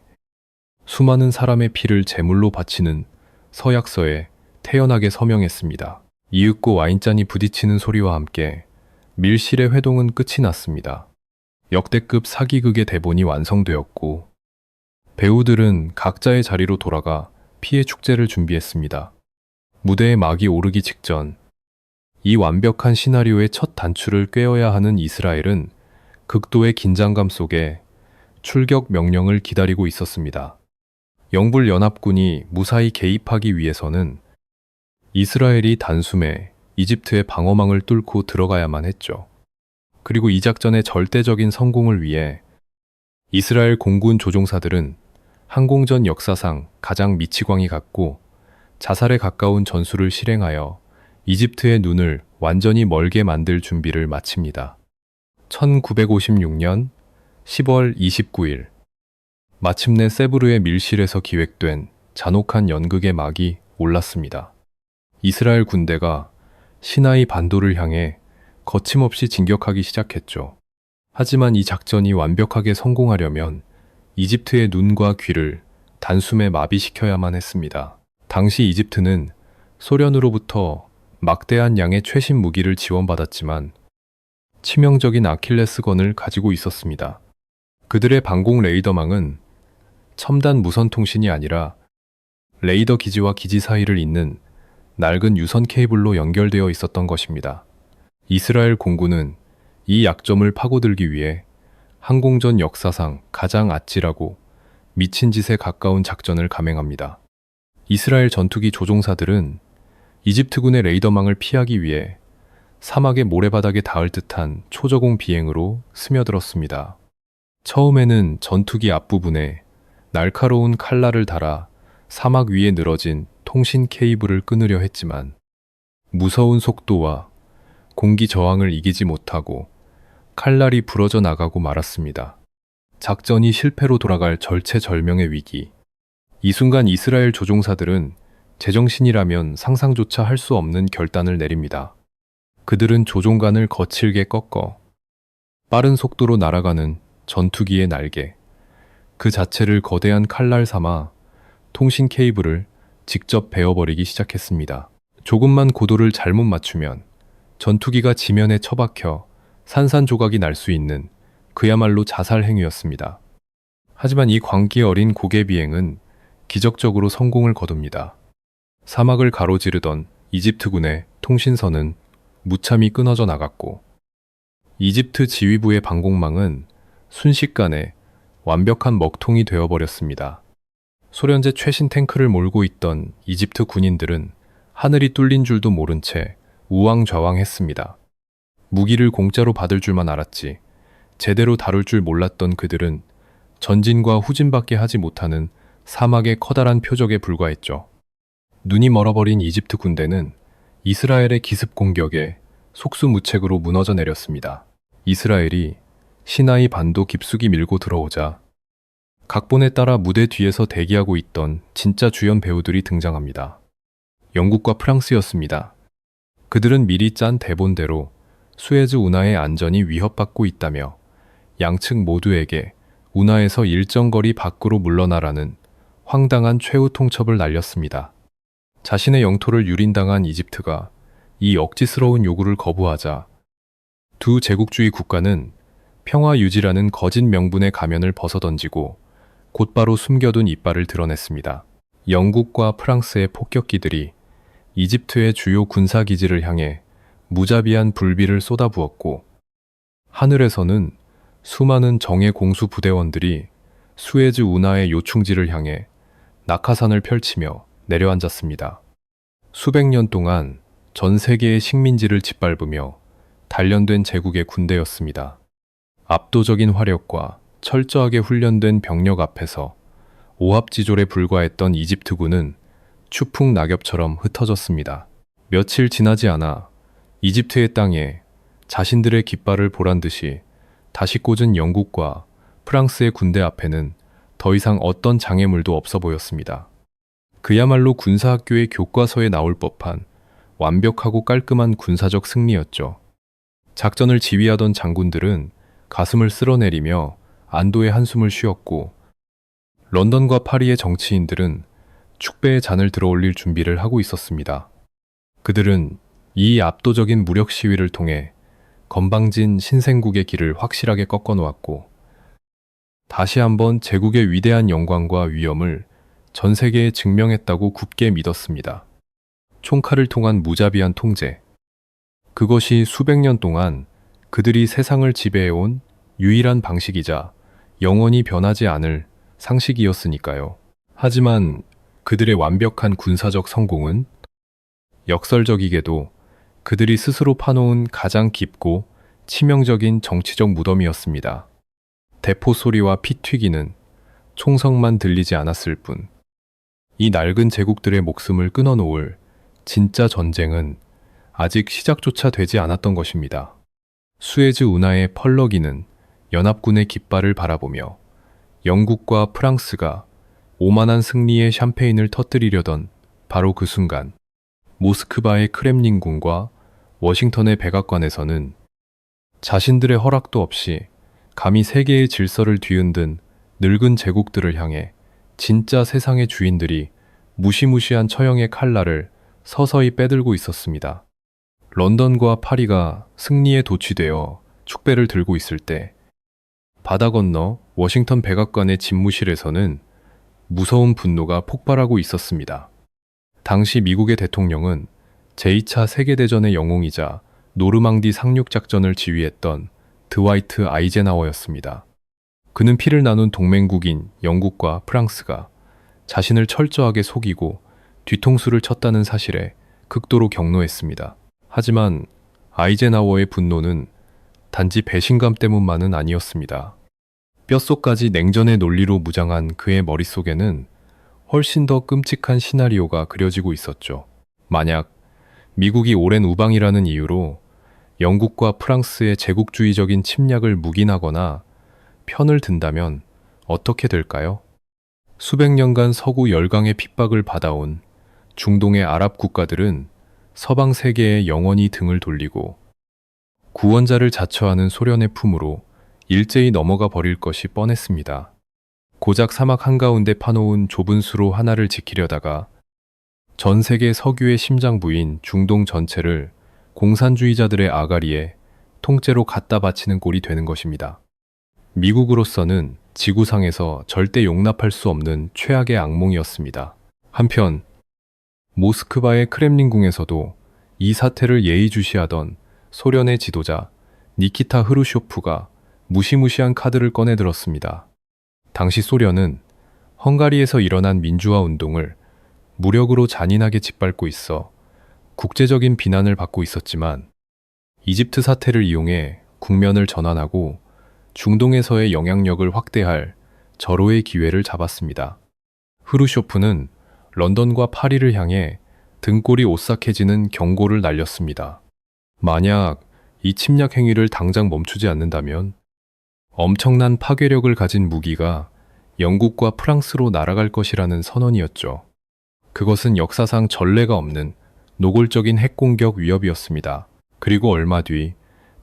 수많은 사람의 피를 제물로 바치는 서약서에 태연하게 서명했습니다. 이윽고 와인잔이 부딪히는 소리와 함께 밀실의 회동은 끝이 났습니다. 역대급 사기극의 대본이 완성되었고 배우들은 각자의 자리로 돌아가 피해 축제를 준비했습니다. 무대에 막이 오르기 직전 이 완벽한 시나리오의 첫 단추를 꿰어야 하는 이스라엘은 극도의 긴장감 속에 출격 명령을 기다리고 있었습니다. 영불연합군이 무사히 개입하기 위해서는 이스라엘이 단숨에 이집트의 방어망을 뚫고 들어가야만 했죠. 그리고 이 작전의 절대적인 성공을 위해 이스라엘 공군 조종사들은 항공전 역사상 가장 미치광이 같고 자살에 가까운 전술을 실행하여 이집트의 눈을 완전히 멀게 만들 준비를 마칩니다. 1956년 10월 29일 마침내 세브르의 밀실에서 기획된 잔혹한 연극의 막이 올랐습니다. 이스라엘 군대가 시나이 반도를 향해 거침없이 진격하기 시작했죠. 하지만 이 작전이 완벽하게 성공하려면 이집트의 눈과 귀를 단숨에 마비시켜야만 했습니다. 당시 이집트는 소련으로부터 막대한 양의 최신 무기를 지원받았지만 치명적인 아킬레스건을 가지고 있었습니다. 그들의 방공 레이더망은 첨단 무선 통신이 아니라 레이더 기지와 기지 사이를 잇는 낡은 유선 케이블로 연결되어 있었던 것입니다. 이스라엘 공군은 이 약점을 파고들기 위해 항공전 역사상 가장 아찔하고 미친 짓에 가까운 작전을 감행합니다. 이스라엘 전투기 조종사들은 이집트군의 레이더망을 피하기 위해 사막의 모래바닥에 닿을 듯한 초저공 비행으로 스며들었습니다. 처음에는 전투기 앞부분에 날카로운 칼날을 달아 사막 위에 늘어진 통신 케이블을 끊으려 했지만 무서운 속도와 공기 저항을 이기지 못하고 칼날이 부러져 나가고 말았습니다. 작전이 실패로 돌아갈 절체절명의 위기. 이 순간 이스라엘 조종사들은 제정신이라면 상상조차 할 수 없는 결단을 내립니다. 그들은 조종관을 거칠게 꺾어 빠른 속도로 날아가는 전투기의 날개, 그 자체를 거대한 칼날 삼아 통신 케이블을 직접 베어버리기 시작했습니다. 조금만 고도를 잘못 맞추면 전투기가 지면에 처박혀 산산조각이 날 수 있는 그야말로 자살 행위였습니다. 하지만 이 광기 어린 고개 비행은 기적적으로 성공을 거둡니다. 사막을 가로지르던 이집트군의 통신선은 무참히 끊어져 나갔고 이집트 지휘부의 방공망은 순식간에 완벽한 먹통이 되어버렸습니다. 소련제 최신 탱크를 몰고 있던 이집트 군인들은 하늘이 뚫린 줄도 모른 채 우왕좌왕했습니다. 무기를 공짜로 받을 줄만 알았지 제대로 다룰 줄 몰랐던 그들은 전진과 후진밖에 하지 못하는 사막의 커다란 표적에 불과했죠. 눈이 멀어버린 이집트 군대는 이스라엘의 기습 공격에 속수무책으로 무너져 내렸습니다. 이스라엘이 시나이 반도 깊숙이 밀고 들어오자 각본에 따라 무대 뒤에서 대기하고 있던 진짜 주연 배우들이 등장합니다. 영국과 프랑스였습니다. 그들은 미리 짠 대본대로 수에즈 운하의 안전이 위협받고 있다며 양측 모두에게 운하에서 일정 거리 밖으로 물러나라는 황당한 최후 통첩을 날렸습니다. 자신의 영토를 유린당한 이집트가 이 억지스러운 요구를 거부하자 두 제국주의 국가는 평화 유지라는 거짓 명분의 가면을 벗어던지고 곧바로 숨겨둔 이빨을 드러냈습니다. 영국과 프랑스의 폭격기들이 이집트의 주요 군사기지를 향해 무자비한 불비를 쏟아부었고, 하늘에서는 수많은 정예 공수 부대원들이 수에즈 운하의 요충지를 향해 낙하산을 펼치며 내려앉았습니다. 수백 년 동안 전 세계의 식민지를 짓밟으며 단련된 제국의 군대였습니다. 압도적인 화력과 철저하게 훈련된 병력 앞에서 오합지졸에 불과했던 이집트군은 추풍 낙엽처럼 흩어졌습니다. 며칠 지나지 않아 이집트의 땅에 자신들의 깃발을 보란 듯이 다시 꽂은 영국과 프랑스의 군대 앞에는 더 이상 어떤 장애물도 없어 보였습니다. 그야말로 군사학교의 교과서에 나올 법한 완벽하고 깔끔한 군사적 승리였죠. 작전을 지휘하던 장군들은 가슴을 쓸어내리며 안도의 한숨을 쉬었고, 런던과 파리의 정치인들은 축배의 잔을 들어올릴 준비를 하고 있었습니다. 그들은 이 압도적인 무력 시위를 통해 건방진 신생국의 길을 확실하게 꺾어놓았고, 다시 한번 제국의 위대한 영광과 위엄을 전 세계에 증명했다고 굳게 믿었습니다. 총칼을 통한 무자비한 통제. 그것이 수백 년 동안 그들이 세상을 지배해온 유일한 방식이자 영원히 변하지 않을 상식이었으니까요. 하지만 그들의 완벽한 군사적 성공은 역설적이게도 그들이 스스로 파놓은 가장 깊고 치명적인 정치적 무덤이었습니다. 대포 소리와 피 튀기는 총성만 들리지 않았을 뿐, 이 낡은 제국들의 목숨을 끊어놓을 진짜 전쟁은 아직 시작조차 되지 않았던 것입니다. 수에즈 운하의 펄럭이는 연합군의 깃발을 바라보며 영국과 프랑스가 오만한 승리의 샴페인을 터뜨리려던 바로 그 순간, 모스크바의 크렘린궁과 워싱턴의 백악관에서는 자신들의 허락도 없이 감히 세계의 질서를 뒤흔든 늙은 제국들을 향해 진짜 세상의 주인들이 무시무시한 처형의 칼날을 서서히 빼들고 있었습니다. 런던과 파리가 승리에 도취되어 축배를 들고 있을 때, 바다 건너 워싱턴 백악관의 집무실에서는 무서운 분노가 폭발하고 있었습니다. 당시 미국의 대통령은 제2차 세계대전의 영웅이자 노르망디 상륙작전을 지휘했던 드와이트 아이젠하워였습니다. 그는 피를 나눈 동맹국인 영국과 프랑스가 자신을 철저하게 속이고 뒤통수를 쳤다는 사실에 극도로 격노했습니다. 하지만 아이젠하워의 분노는 단지 배신감 때문만은 아니었습니다. 뼛속까지 냉전의 논리로 무장한 그의 머릿속에는 훨씬 더 끔찍한 시나리오가 그려지고 있었죠. 만약 미국이 오랜 우방이라는 이유로 영국과 프랑스의 제국주의적인 침략을 묵인하거나 편을 든다면 어떻게 될까요? 수백 년간 서구 열강의 핍박을 받아온 중동의 아랍 국가들은 서방 세계에 영원히 등을 돌리고 구원자를 자처하는 소련의 품으로 일제히 넘어가 버릴 것이 뻔했습니다. 고작 사막 한가운데 파놓은 좁은 수로 하나를 지키려다가 전 세계 석유의 심장부인 중동 전체를 공산주의자들의 아가리에 통째로 갖다 바치는 꼴이 되는 것입니다. 미국으로서는 지구상에서 절대 용납할 수 없는 최악의 악몽이었습니다. 한편 모스크바의 크렘린궁에서도 이 사태를 예의주시하던 소련의 지도자 니키타 흐루쇼프가 무시무시한 카드를 꺼내들었습니다. 당시 소련은 헝가리에서 일어난 민주화 운동을 무력으로 잔인하게 짓밟고 있어 국제적인 비난을 받고 있었지만, 이집트 사태를 이용해 국면을 전환하고 중동에서의 영향력을 확대할 절호의 기회를 잡았습니다. 흐루쇼프는 런던과 파리를 향해 등골이 오싹해지는 경고를 날렸습니다. 만약 이 침략 행위를 당장 멈추지 않는다면 엄청난 파괴력을 가진 무기가 영국과 프랑스로 날아갈 것이라는 선언이었죠. 그것은 역사상 전례가 없는 노골적인 핵공격 위협이었습니다. 그리고 얼마 뒤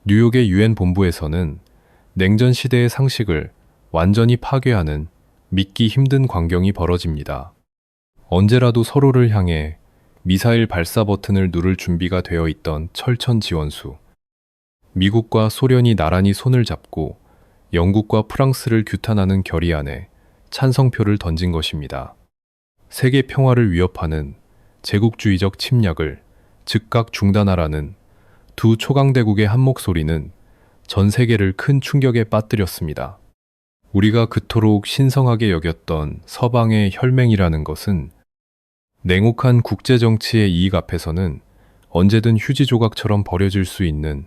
뉴욕의 유엔 본부에서는 냉전 시대의 상식을 완전히 파괴하는 믿기 힘든 광경이 벌어집니다. 언제라도 서로를 향해 미사일 발사 버튼을 누를 준비가 되어 있던 철천 지원수. 미국과 소련이 나란히 손을 잡고 영국과 프랑스를 규탄하는 결의 안에 찬성표를 던진 것입니다. 세계 평화를 위협하는 제국주의적 침략을 즉각 중단하라는 두 초강대국의 한 목소리는 전 세계를 큰 충격에 빠뜨렸습니다. 우리가 그토록 신성하게 여겼던 서방의 혈맹이라는 것은 냉혹한 국제정치의 이익 앞에서는 언제든 휴지 조각처럼 버려질 수 있는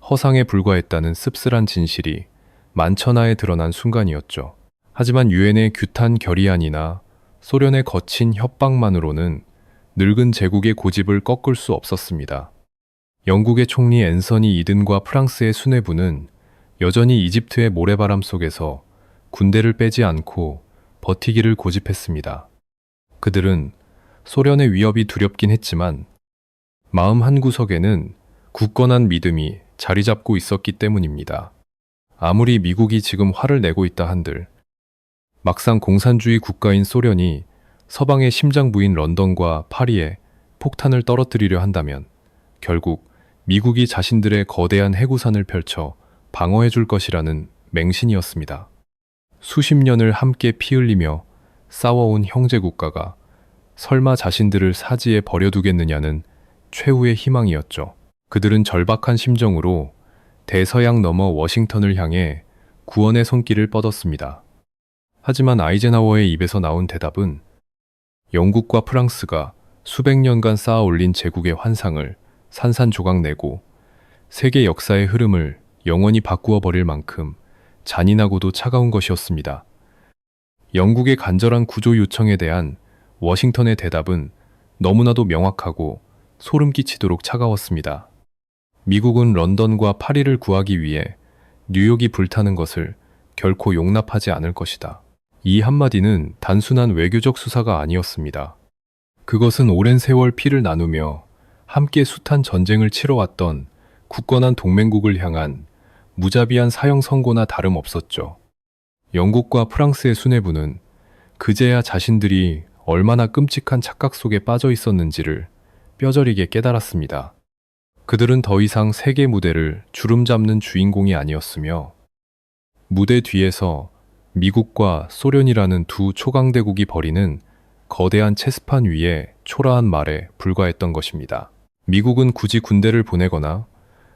허상에 불과했다는 씁쓸한 진실이 만천하에 드러난 순간이었죠. 하지만 유엔의 규탄 결의안이나 소련의 거친 협박만으로는 늙은 제국의 고집을 꺾을 수 없었습니다. 영국의 총리 앤서니 이든과 프랑스의 수뇌부는 여전히 이집트의 모래바람 속에서 군대를 빼지 않고 버티기를 고집했습니다. 그들은 소련의 위협이 두렵긴 했지만 마음 한구석에는 굳건한 믿음이 자리 잡고 있었기 때문입니다. 아무리 미국이 지금 화를 내고 있다 한들 막상 공산주의 국가인 소련이 서방의 심장부인 런던과 파리에 폭탄을 떨어뜨리려 한다면 결국 미국이 자신들의 거대한 해구산을 펼쳐 방어해 줄 것이라는 맹신이었습니다. 수십 년을 함께 피 흘리며 싸워온 형제국가가 설마 자신들을 사지에 버려두겠느냐는 최후의 희망이었죠. 그들은 절박한 심정으로 대서양 너머 워싱턴을 향해 구원의 손길을 뻗었습니다. 하지만 아이젠하워의 입에서 나온 대답은 영국과 프랑스가 수백 년간 쌓아 올린 제국의 환상을 산산조각 내고 세계 역사의 흐름을 영원히 바꾸어 버릴 만큼 잔인하고도 차가운 것이었습니다. 영국의 간절한 구조 요청에 대한 워싱턴의 대답은 너무나도 명확하고 소름 끼치도록 차가웠습니다. 미국은 런던과 파리를 구하기 위해 뉴욕이 불타는 것을 결코 용납하지 않을 것이다. 이 한마디는 단순한 외교적 수사가 아니었습니다. 그것은 오랜 세월 피를 나누며 함께 숱한 전쟁을 치러왔던 굳건한 동맹국을 향한 무자비한 사형 선고나 다름없었죠. 영국과 프랑스의 수뇌부는 그제야 자신들이 얼마나 끔찍한 착각 속에 빠져 있었는지를 뼈저리게 깨달았습니다. 그들은 더 이상 세계 무대를 주름잡는 주인공이 아니었으며 무대 뒤에서 미국과 소련이라는 두 초강대국이 벌이는 거대한 체스판 위에 초라한 말에 불과했던 것입니다. 미국은 굳이 군대를 보내거나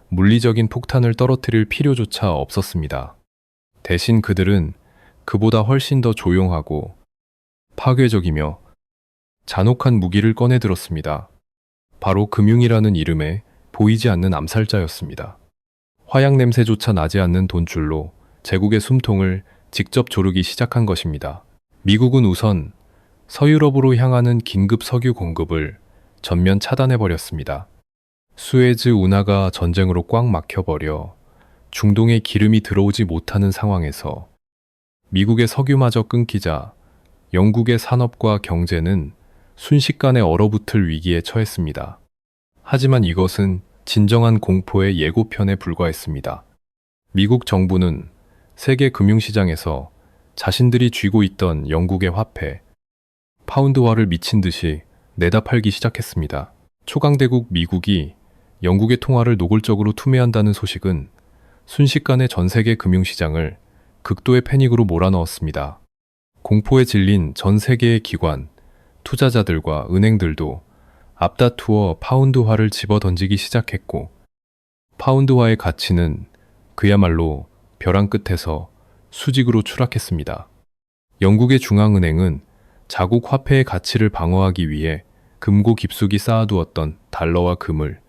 물리적인 폭탄을 떨어뜨릴 필요조차 없었습니다. 대신 그들은 그보다 훨씬 더 조용하고 파괴적이며 잔혹한 무기를 꺼내들었습니다. 바로 금융이라는 이름에 보이지 않는 암살자였습니다. 화약 냄새조차 나지 않는 돈줄로 제국의 숨통을 직접 조르기 시작한 것입니다. 미국은 우선 서유럽으로 향하는 긴급 석유 공급을 전면 차단해버렸습니다. 수에즈 운하가 전쟁으로 꽉 막혀버려 중동에 기름이 들어오지 못하는 상황에서 미국의 석유마저 끊기자 영국의 산업과 경제는 순식간에 얼어붙을 위기에 처했습니다. 하지만 이것은 진정한 공포의 예고편에 불과했습니다. 미국 정부는 세계 금융시장에서 자신들이 쥐고 있던 영국의 화폐, 파운드화를 미친 듯이 내다 팔기 시작했습니다. 초강대국 미국이 영국의 통화를 노골적으로 투매한다는 소식은 순식간에 전 세계 금융시장을 극도의 패닉으로 몰아넣었습니다. 공포에 질린 전 세계의 기관, 투자자들과 은행들도 앞다투어 파운드화를 집어던지기 시작했고 파운드화의 가치는 그야말로 벼랑 끝에서 수직으로 추락했습니다. 영국의 중앙은행은 자국 화폐의 가치를 방어하기 위해 금고 깊숙이 쌓아두었던 달러와 금을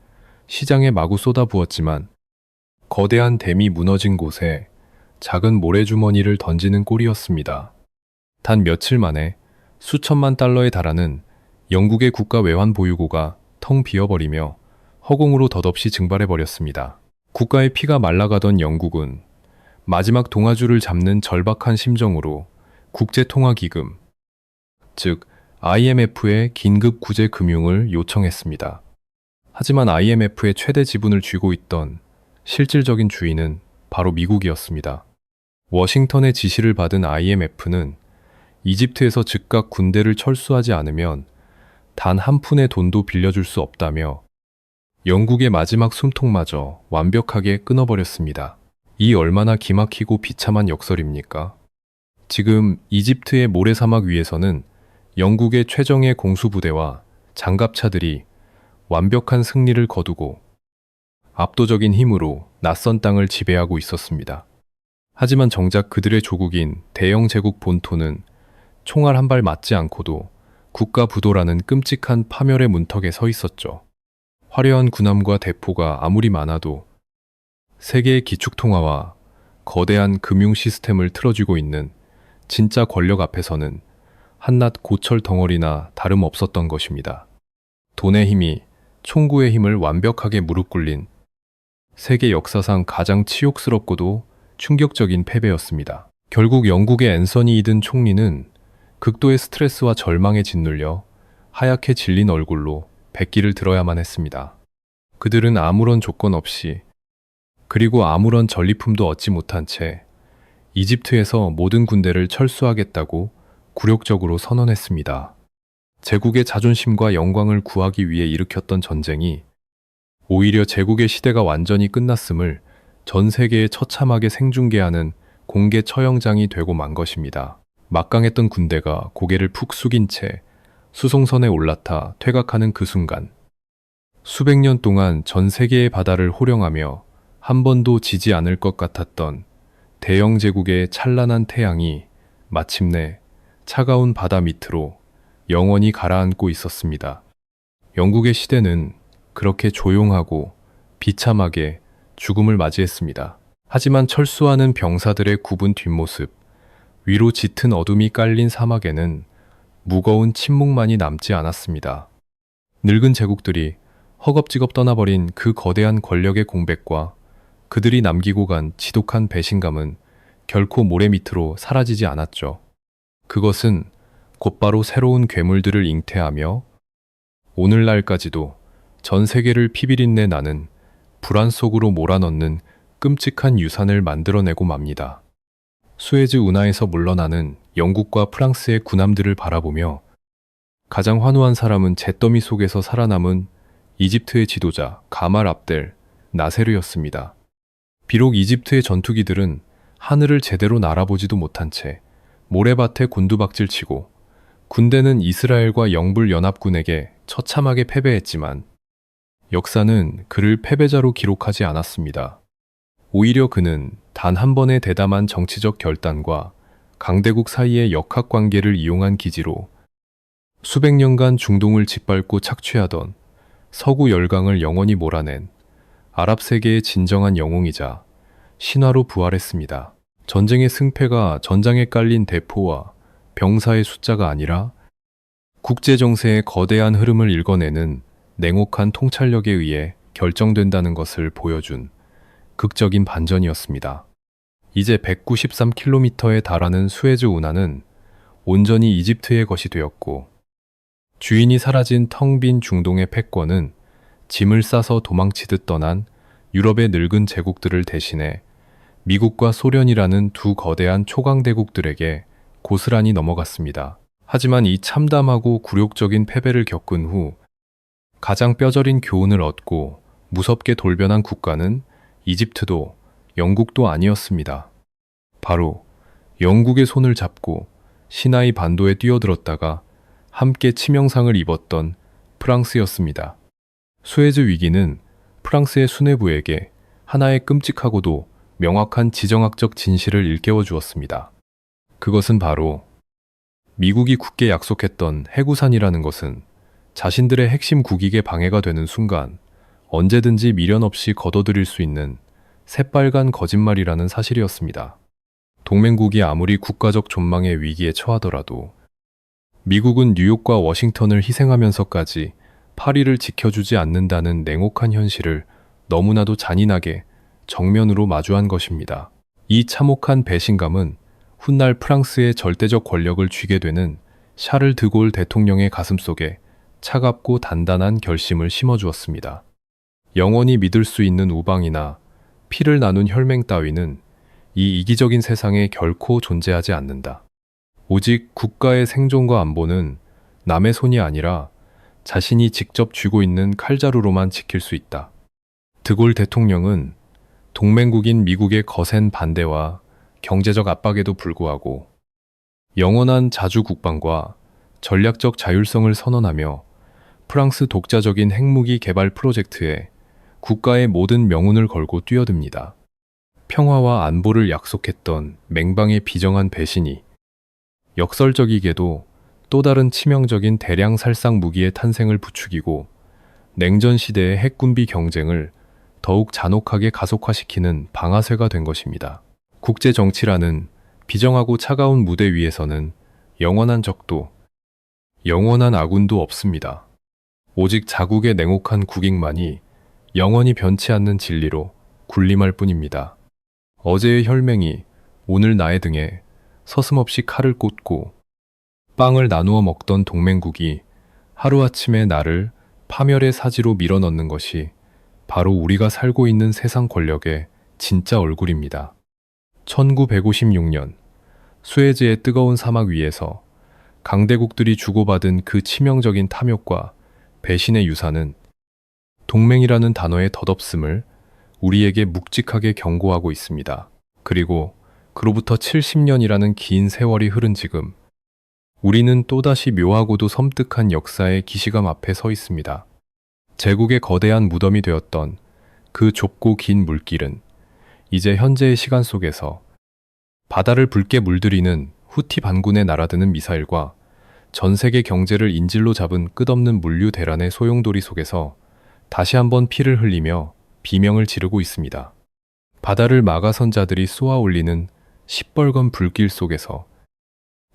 시장에 마구 쏟아부었지만 거대한 댐이 무너진 곳에 작은 모래주머니를 던지는 꼴이었습니다. 단 며칠 만에 수천만 달러에 달하는 영국의 국가 외환 보유고가 텅 비어버리며 허공으로 덧없이 증발해버렸습니다. 국가의 피가 말라가던 영국은 마지막 동아줄을 잡는 절박한 심정으로 국제통화기금, 즉 IMF에 긴급 구제 금융을 요청했습니다. 하지만 IMF의 최대 지분을 쥐고 있던 실질적인 주인은 바로 미국이었습니다. 워싱턴의 지시를 받은 IMF는 이집트에서 즉각 군대를 철수하지 않으면 단 한 푼의 돈도 빌려줄 수 없다며 영국의 마지막 숨통마저 완벽하게 끊어버렸습니다. 이 얼마나 기막히고 비참한 역설입니까? 지금 이집트의 모래사막 위에서는 영국의 최정예 공수부대와 장갑차들이 완벽한 승리를 거두고 압도적인 힘으로 낯선 땅을 지배하고 있었습니다. 하지만 정작 그들의 조국인 대영 제국 본토는 총알 한 발 맞지 않고도 국가 부도라는 끔찍한 파멸의 문턱에 서 있었죠. 화려한 군함과 대포가 아무리 많아도 세계의 기축통화와 거대한 금융 시스템을 틀어쥐고 있는 진짜 권력 앞에서는 한낱 고철 덩어리나 다름없었던 것입니다. 돈의 힘이 총구의 힘을 완벽하게 무릎 꿇린 세계 역사상 가장 치욕스럽고도 충격적인 패배였습니다. 결국 영국의 앤서니 이든 총리는 극도의 스트레스와 절망에 짓눌려 하얗게 질린 얼굴로 백기를 들어야만 했습니다. 그들은 아무런 조건 없이 그리고 아무런 전리품도 얻지 못한 채 이집트에서 모든 군대를 철수하겠다고 굴욕적으로 선언했습니다. 제국의 자존심과 영광을 구하기 위해 일으켰던 전쟁이 오히려 제국의 시대가 완전히 끝났음을 전 세계에 처참하게 생중계하는 공개 처형장이 되고 만 것입니다. 막강했던 군대가 고개를 푹 숙인 채 수송선에 올라타 퇴각하는 그 순간, 수백 년 동안 전 세계의 바다를 호령하며 한 번도 지지 않을 것 같았던 대영 제국의 찬란한 태양이 마침내 차가운 바다 밑으로 영원히 가라앉고 있었습니다. 영국의 시대는 그렇게 조용하고 비참하게 죽음을 맞이했습니다. 하지만 철수하는 병사들의 굽은 뒷모습, 위로 짙은 어둠이 깔린 사막에는 무거운 침묵만이 남지 않았습니다. 늙은 제국들이 허겁지겁 떠나버린 그 거대한 권력의 공백과 그들이 남기고 간 지독한 배신감은 결코 모래 밑으로 사라지지 않았죠. 그것은 곧바로 새로운 괴물들을 잉태하며 오늘날까지도 전 세계를 피비린내 나는 불안 속으로 몰아넣는 끔찍한 유산을 만들어내고 맙니다. 수에즈 운하에서 물러나는 영국과 프랑스의 군함들을 바라보며 가장 환호한 사람은 잿더미 속에서 살아남은 이집트의 지도자 가말 압델 나세르였습니다. 비록 이집트의 전투기들은 하늘을 제대로 날아보지도 못한 채 모래밭에 곤두박질치고 군대는 이스라엘과 영불연합군에게 처참하게 패배했지만 역사는 그를 패배자로 기록하지 않았습니다. 오히려 그는 단 한 번의 대담한 정치적 결단과 강대국 사이의 역학관계를 이용한 기지로 수백 년간 중동을 짓밟고 착취하던 서구 열강을 영원히 몰아낸 아랍 세계의 진정한 영웅이자 신화로 부활했습니다. 전쟁의 승패가 전장에 깔린 대포와 병사의 숫자가 아니라 국제정세의 거대한 흐름을 읽어내는 냉혹한 통찰력에 의해 결정된다는 것을 보여준 극적인 반전이었습니다. 이제 193km에 달하는 수에즈 운하는 온전히 이집트의 것이 되었고 주인이 사라진 텅 빈 중동의 패권은 짐을 싸서 도망치듯 떠난 유럽의 늙은 제국들을 대신해 미국과 소련이라는 두 거대한 초강대국들에게 고스란히 넘어갔습니다. 하지만 이 참담하고 굴욕적인 패배를 겪은 후 가장 뼈저린 교훈을 얻고 무섭게 돌변한 국가는 이집트도 영국도 아니었습니다. 바로 영국의 손을 잡고 시나이 반도에 뛰어들었다가 함께 치명상을 입었던 프랑스였습니다. 수에즈 위기는 프랑스의 수뇌부에게 하나의 끔찍하고도 명확한 지정학적 진실을 일깨워 주었습니다. 그것은 바로 미국이 굳게 약속했던 해구산이라는 것은 자신들의 핵심 국익에 방해가 되는 순간 언제든지 미련 없이 거둬들일 수 있는 새빨간 거짓말이라는 사실이었습니다. 동맹국이 아무리 국가적 존망의 위기에 처하더라도 미국은 뉴욕과 워싱턴을 희생하면서까지 파리를 지켜주지 않는다는 냉혹한 현실을 너무나도 잔인하게 정면으로 마주한 것입니다. 이 참혹한 배신감은 훗날 프랑스의 절대적 권력을 쥐게 되는 샤를 드골 대통령의 가슴속에 차갑고 단단한 결심을 심어주었습니다. 영원히 믿을 수 있는 우방이나 피를 나눈 혈맹 따위는 이 이기적인 세상에 결코 존재하지 않는다. 오직 국가의 생존과 안보는 남의 손이 아니라 자신이 직접 쥐고 있는 칼자루로만 지킬 수 있다. 드골 대통령은 동맹국인 미국의 거센 반대와 경제적 압박에도 불구하고 영원한 자주 국방과 전략적 자율성을 선언하며 프랑스 독자적인 핵무기 개발 프로젝트에 국가의 모든 명운을 걸고 뛰어듭니다. 평화와 안보를 약속했던 맹방의 비정한 배신이 역설적이게도 또 다른 치명적인 대량 살상 무기의 탄생을 부추기고 냉전 시대의 핵군비 경쟁을 더욱 잔혹하게 가속화시키는 방아쇠가 된 것입니다. 국제 정치라는 비정하고 차가운 무대 위에서는 영원한 적도, 영원한 아군도 없습니다. 오직 자국의 냉혹한 국익만이 영원히 변치 않는 진리로 군림할 뿐입니다. 어제의 혈맹이 오늘 나의 등에 서슴없이 칼을 꽂고 빵을 나누어 먹던 동맹국이 하루아침에 나를 파멸의 사지로 밀어넣는 것이 바로 우리가 살고 있는 세상 권력의 진짜 얼굴입니다. 1956년 수에즈의 뜨거운 사막 위에서 강대국들이 주고받은 그 치명적인 탐욕과 배신의 유산은 동맹이라는 단어의 덧없음을 우리에게 묵직하게 경고하고 있습니다. 그리고 그로부터 70년이라는 긴 세월이 흐른 지금 우리는 또다시 묘하고도 섬뜩한 역사의 기시감 앞에 서 있습니다. 제국의 거대한 무덤이 되었던 그 좁고 긴 물길은 이제 현재의 시간 속에서 바다를 붉게 물들이는 후티 반군에 날아드는 미사일과 전 세계 경제를 인질로 잡은 끝없는 물류 대란의 소용돌이 속에서 다시 한번 피를 흘리며 비명을 지르고 있습니다. 바다를 막아선 자들이 쏘아 올리는 시뻘건 불길 속에서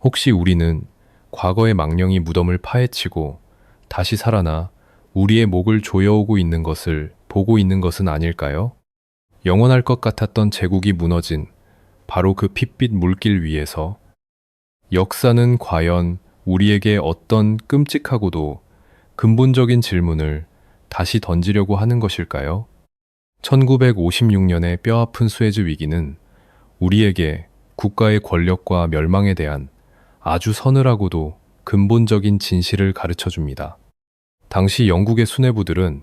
혹시 우리는 과거의 망령이 무덤을 파헤치고 다시 살아나 우리의 목을 조여오고 있는 것을 보고 있는 것은 아닐까요? 영원할 것 같았던 제국이 무너진 바로 그 핏빛 물길 위에서 역사는 과연 우리에게 어떤 끔찍하고도 근본적인 질문을 다시 던지려고 하는 것일까요? 1956년의 뼈아픈 수에즈 위기는 우리에게 국가의 권력과 멸망에 대한 아주 서늘하고도 근본적인 진실을 가르쳐 줍니다. 당시 영국의 수뇌부들은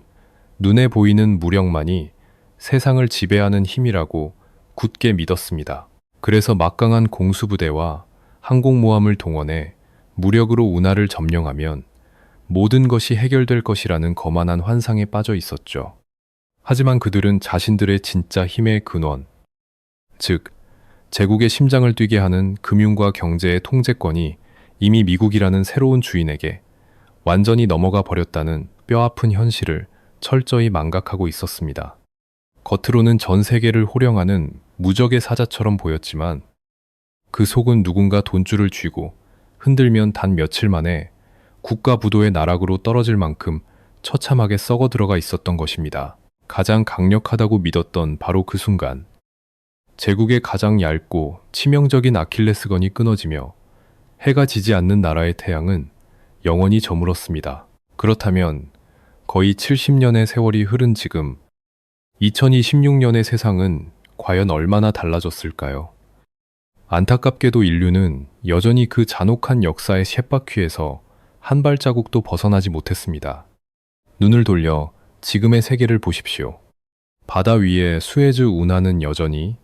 눈에 보이는 무력만이 세상을 지배하는 힘이라고 굳게 믿었습니다. 그래서 막강한 공수부대와 항공모함을 동원해 무력으로 운하를 점령하면 모든 것이 해결될 것이라는 거만한 환상에 빠져 있었죠. 하지만 그들은 자신들의 진짜 힘의 근원, 즉 제국의 심장을 뛰게 하는 금융과 경제의 통제권이 이미 미국이라는 새로운 주인에게 완전히 넘어가 버렸다는 뼈아픈 현실을 철저히 망각하고 있었습니다. 겉으로는 전 세계를 호령하는 무적의 사자처럼 보였지만 그 속은 누군가 돈줄을 쥐고 흔들면 단 며칠 만에 국가 부도의 나락으로 떨어질 만큼 처참하게 썩어 들어가 있었던 것입니다. 가장 강력하다고 믿었던 바로 그 순간 제국의 가장 얇고 치명적인 아킬레스건이 끊어지며 해가 지지 않는 나라의 태양은 영원히 저물었습니다. 그렇다면 거의 70년의 세월이 흐른 지금 2026년의 세상은 과연 얼마나 달라졌을까요? 안타깝게도 인류는 여전히 그 잔혹한 역사의 쳇바퀴에서 한 발자국도 벗어나지 못했습니다. 눈을 돌려 지금의 세계를 보십시오. 바다 위에 수에즈 운하는 여전히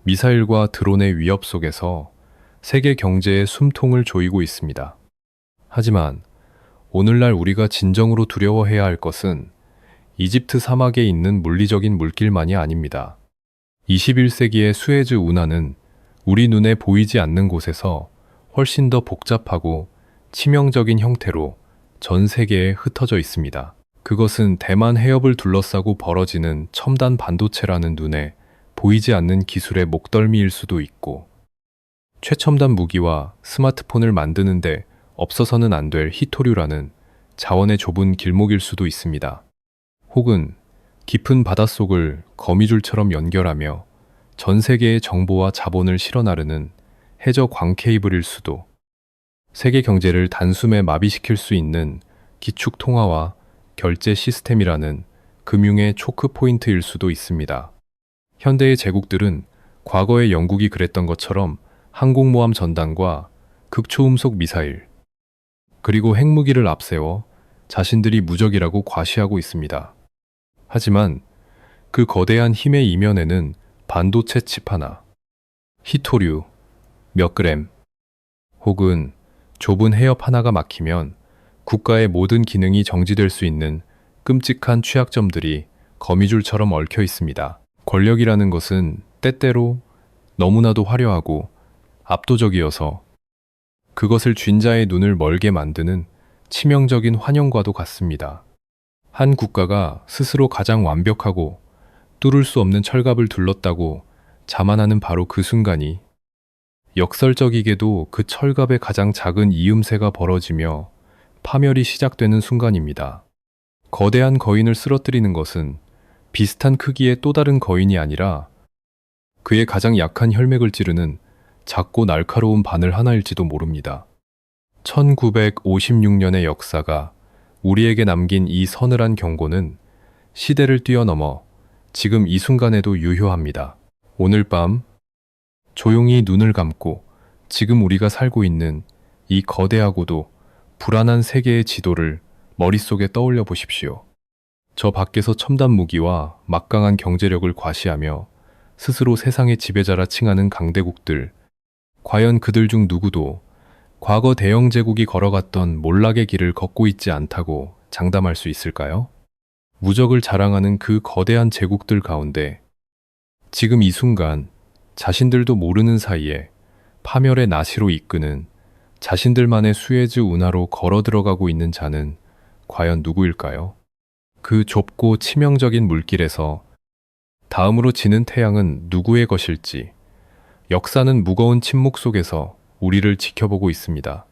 미사일과 드론의 위협 속에서 세계 경제의 숨통을 조이고 있습니다. 하지만 오늘날 우리가 진정으로 두려워해야 할 것은 이집트 사막에 있는 물리적인 물길만이 아닙니다. 21세기의 수에즈 운하는 우리 눈에 보이지 않는 곳에서 훨씬 더 복잡하고 치명적인 형태로 전 세계에 흩어져 있습니다. 그것은 대만 해협을 둘러싸고 벌어지는 첨단 반도체라는 눈에 보이지 않는 기술의 목덜미일 수도 있고 최첨단 무기와 스마트폰을 만드는데 없어서는 안 될 희토류라는 자원의 좁은 길목일 수도 있습니다. 혹은 깊은 바닷속을 거미줄처럼 연결하며 전 세계의 정보와 자본을 실어나르는 해저 광케이블일 수도, 세계 경제를 단숨에 마비시킬 수 있는 기축 통화와 결제 시스템이라는 금융의 초크 포인트일 수도 있습니다. 현대의 제국들은 과거의 영국이 그랬던 것처럼 항공모함 전단과 극초음속 미사일, 그리고 핵무기를 앞세워 자신들이 무적이라고 과시하고 있습니다. 하지만 그 거대한 힘의 이면에는 반도체 칩 하나, 희토류 몇 그램, 혹은 좁은 해협 하나가 막히면 국가의 모든 기능이 정지될 수 있는 끔찍한 취약점들이 거미줄처럼 얽혀 있습니다. 권력이라는 것은 때때로 너무나도 화려하고 압도적이어서 그것을 쥔 자의 눈을 멀게 만드는 치명적인 환영과도 같습니다. 한 국가가 스스로 가장 완벽하고 뚫을 수 없는 철갑을 둘렀다고 자만하는 바로 그 순간이 역설적이게도 그 철갑의 가장 작은 이음새가 벌어지며 파멸이 시작되는 순간입니다. 거대한 거인을 쓰러뜨리는 것은 비슷한 크기의 또 다른 거인이 아니라 그의 가장 약한 혈맥을 찌르는 작고 날카로운 바늘 하나일지도 모릅니다. 1956년의 역사가 우리에게 남긴 이 서늘한 경고는 시대를 뛰어넘어 지금 이 순간에도 유효합니다. 오늘 밤 조용히 눈을 감고 지금 우리가 살고 있는 이 거대하고도 불안한 세계의 지도를 머릿속에 떠올려 보십시오. 저 밖에서 첨단 무기와 막강한 경제력을 과시하며 스스로 세상의 지배자라 칭하는 강대국들, 과연 그들 중 누구도 과거 대영 제국이 걸어갔던 몰락의 길을 걷고 있지 않다고 장담할 수 있을까요? 무적을 자랑하는 그 거대한 제국들 가운데 지금 이 순간 자신들도 모르는 사이에 파멸의 나시로 이끄는 자신들만의 수에즈 운하로 걸어 들어가고 있는 자는 과연 누구일까요? 그 좁고 치명적인 물길에서 다음으로 지는 태양은 누구의 것일지 역사는 무거운 침묵 속에서 우리를 지켜보고 있습니다.